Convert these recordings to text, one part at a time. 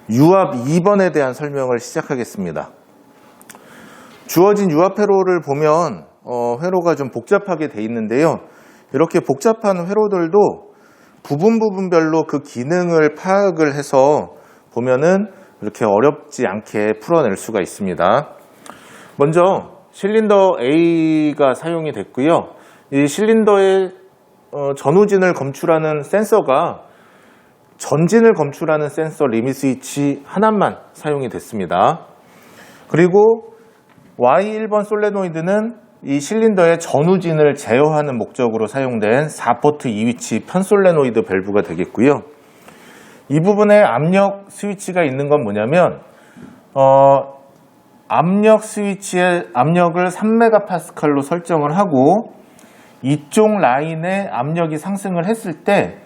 유압 2번에 대한 설명을 시작하겠습니다. 주어진 유압 회로를 보면 회로가 좀 복잡하게 돼 있는데요. 이렇게 복잡한 회로들도 부분별로 그 기능을 파악을 해서 보면은 이렇게 어렵지 않게 풀어낼 수가 있습니다. 먼저 실린더 A가 사용이 됐고요. 이 실린더의 전후진을 검출하는 센서가 전진을 검출하는 센서 리밋 스위치 하나만 사용이 됐습니다. 그리고 Y1번 솔레노이드는 이 실린더의 전후진을 제어하는 목적으로 사용된 4포트 2위치 편솔레노이드 밸브가 되겠고요. 이 부분에 압력 스위치가 있는 건 뭐냐면 압력 스위치의 압력을 3MPa로 설정을 하고 이쪽 라인에 압력이 상승을 했을 때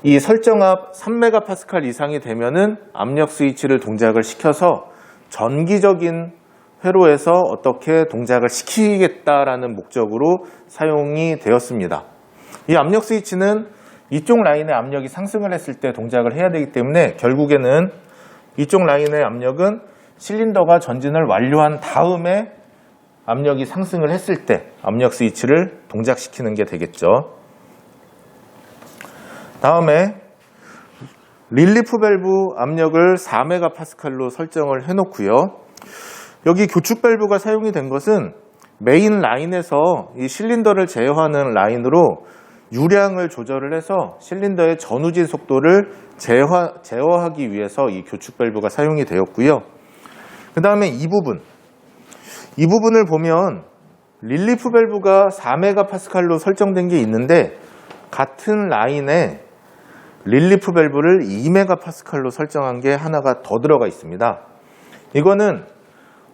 이 설정압 3MPa 이상이 되면은 압력 스위치를 동작을 시켜서 전기적인 회로에서 어떻게 동작을 시키겠다라는 목적으로 사용이 되었습니다. 이 압력 스위치는 이쪽 라인의 압력이 상승을 했을 때 동작을 해야 되기 때문에 결국에는 이쪽 라인의 압력은 실린더가 전진을 완료한 다음에 압력이 상승을 했을 때 압력 스위치를 동작시키는 게 되겠죠. 다음에 릴리프 밸브 압력을 4MPa로 설정을 해놓고요. 여기 교축 밸브가 사용이 된 것은 메인 라인에서 이 실린더를 제어하는 라인으로 유량을 조절을 해서 실린더의 전후진 속도를 제어하기 위해서 이 교축 밸브가 사용이 되었고요. 그 다음에 이 부분을 보면 릴리프 밸브가 4MPa로 설정된 게 있는데 같은 라인에 릴리프 밸브를 2MPa로 설정한 게 하나가 더 들어가 있습니다. 이거는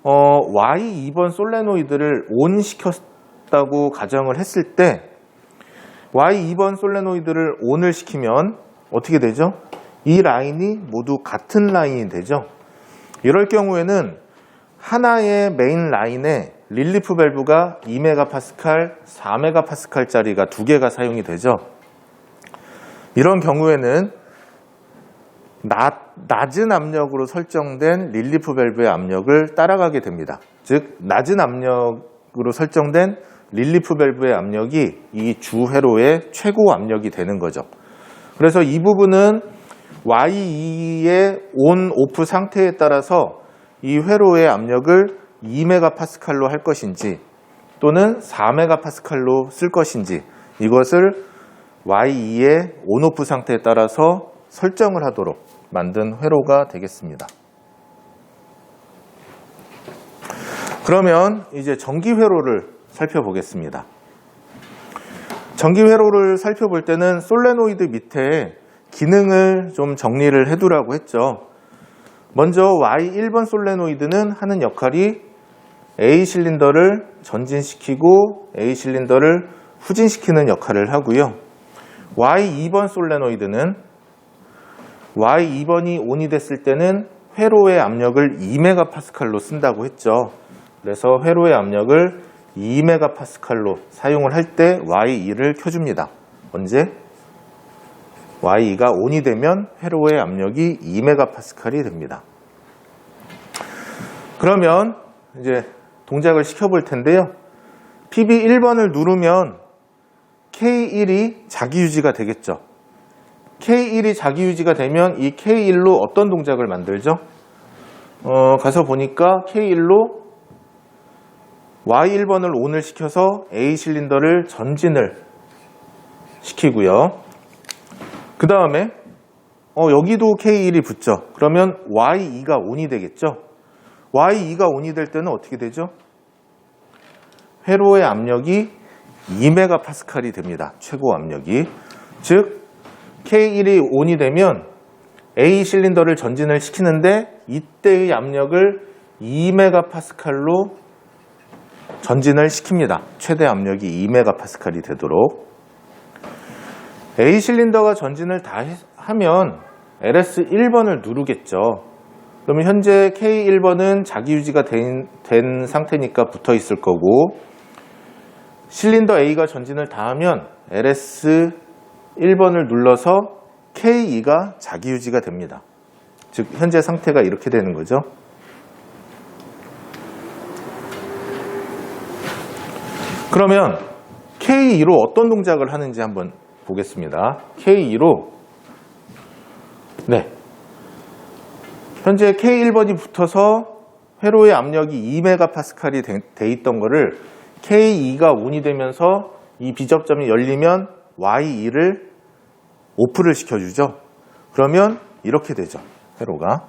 Y2번 솔레노이드를 ON 시켰다고 가정을 했을 때 Y2번 솔레노이드를 ON을 시키면 어떻게 되죠? 이 라인이 모두 같은 라인이 되죠. 이럴 경우에는 하나의 메인 라인에 릴리프 밸브가 2MPa, 4MPa짜리가 두 개가 사용이 되죠. 이런 경우에는 낮은 압력으로 설정된 릴리프 밸브의 압력을 따라가게 됩니다. 즉 낮은 압력으로 설정된 릴리프 밸브의 압력이 이 주 회로의 최고 압력이 되는 거죠. 그래서 이 부분은 Y2의 ON, OFF 상태에 따라서 이 회로의 압력을 2MPa로 할 것인지 또는 4MPa로 쓸 것인지 이것을 Y2의 ON, OFF 상태에 따라서 설정을 하도록 만든 회로가 되겠습니다. 그러면 이제 전기 회로를 살펴보겠습니다. 전기 회로를 살펴볼 때는 솔레노이드 밑에 기능을 좀 정리를 해두라고 했죠. 먼저 Y1번 솔레노이드는 하는 역할이 A 실린더를 전진시키고 A 실린더를 후진시키는 역할을 하고요. Y2번 솔레노이드는 Y2번이 ON이 됐을 때는 회로의 압력을 2MPa로 쓴다고 했죠. 그래서 회로의 압력을 2MPa로 사용을 할 때 Y2를 켜줍니다. 언제? Y2가 ON이 되면 회로의 압력이 2MPa이 됩니다. 그러면 이제 동작을 시켜볼 텐데요. PB1번을 누르면 K1이 자기유지가 되겠죠. K1이 자기유지가 되면 이 K1로 어떤 동작을 만들죠? 가서 보니까 K1로 Y1번을 ON을 시켜서 A 실린더를 전진을 시키고요. 그 다음에 여기도 K1이 붙죠. 그러면 Y2가 ON이 되겠죠. Y2가 ON이 될 때는 어떻게 되죠? 회로의 압력이 2MPa이 됩니다. 최고 압력이. 즉 K1이 ON이 되면 A 실린더를 전진을 시키는데 이때의 압력을 2MPa로 전진을 시킵니다. 최대 압력이 2MPa이 되도록. A 실린더가 전진을 다 하면 LS1번을 누르겠죠. 그러면 현재 K1번은 자기유지가 된 상태니까 붙어 있을 거고, 실린더 A가 전진을 다 하면 LS1번을 눌러서 K2가 자기 유지가 됩니다. 즉 현재 상태가 이렇게 되는 거죠. 그러면 K2로 어떤 동작을 하는지 한번 보겠습니다. K2로 현재 K1번이 붙어서 회로의 압력이 2MPa이 돼 있던 거를 K2가 ON이 되면서 이 비접점이 열리면 Y2를 오프를 시켜주죠. 그러면 이렇게 되죠. 회로가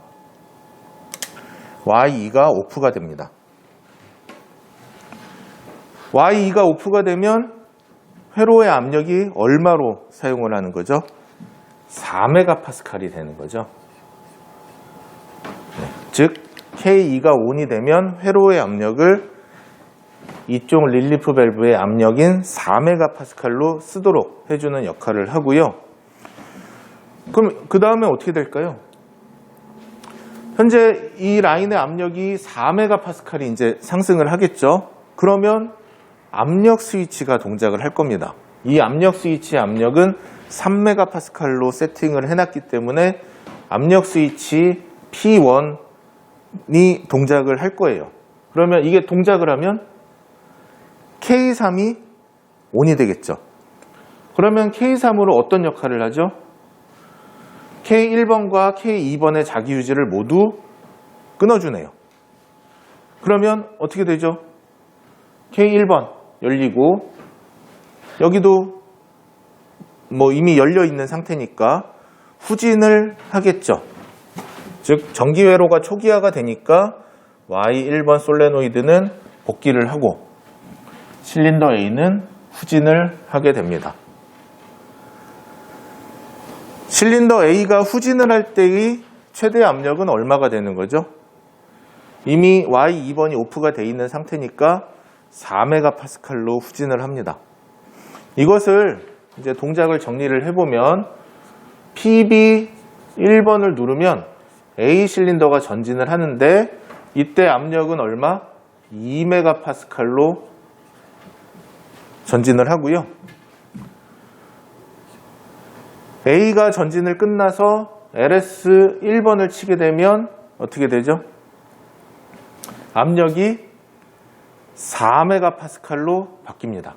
Y2가 오프가 됩니다. Y2가 오프가 되면 회로의 압력이 얼마로 사용을 하는 거죠? 4MPa이 되는 거죠. 즉 K2가 ON이 되면 회로의 압력을 이쪽 릴리프 밸브의 압력인 4MPa로 쓰도록 해주는 역할을 하고요. 그럼 그 다음에 어떻게 될까요? 현재 이 라인의 압력이 4MPa이 이제 상승을 하겠죠. 그러면 압력 스위치가 동작을 할 겁니다. 이 압력 스위치의 압력은 3MPa로 세팅을 해놨기 때문에 압력 스위치 P1이 동작을 할 거예요. 그러면 이게 동작을 하면 K3이 ON이 되겠죠. 그러면 K3으로 어떤 역할을 하죠? K1번과 K2번의 자기 유지를 모두 끊어주네요. 그러면 어떻게 되죠? K1번 열리고 여기도 뭐 이미 열려 있는 상태니까 후진을 하겠죠. 즉 전기회로가 초기화가 되니까 Y1번 솔레노이드는 복귀를 하고 실린더 A는 후진을 하게 됩니다. 실린더 A가 후진을 할 때의 최대 압력은 얼마가 되는 거죠? 이미 Y2번이 오프가 되어 있는 상태니까 4MPa로 후진을 합니다. 이것을 이제 동작을 정리를 해보면 PB1번을 누르면 A 실린더가 전진을 하는데 이때 압력은 얼마? 2MPa로 전진을 하고요. A가 전진을 끝나서 LS1번을 치게 되면 어떻게 되죠? 압력이 4MPa로 바뀝니다.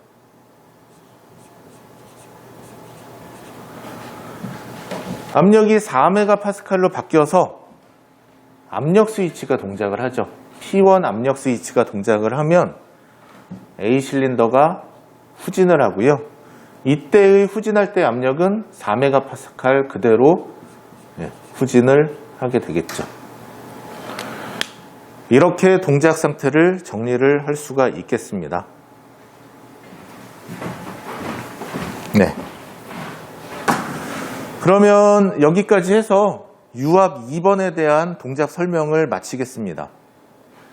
압력이 4MPa로 바뀌어서 압력 스위치가 동작을 하죠. P1 압력 스위치가 동작을 하면 A 실린더가 후진을 하고요. 이때의 후진할 때 압력은 4MPa 그대로 후진을 하게 되겠죠. 이렇게 동작 상태를 정리를 할 수가 있겠습니다. 그러면 여기까지 해서 유압 2번에 대한 동작 설명을 마치겠습니다.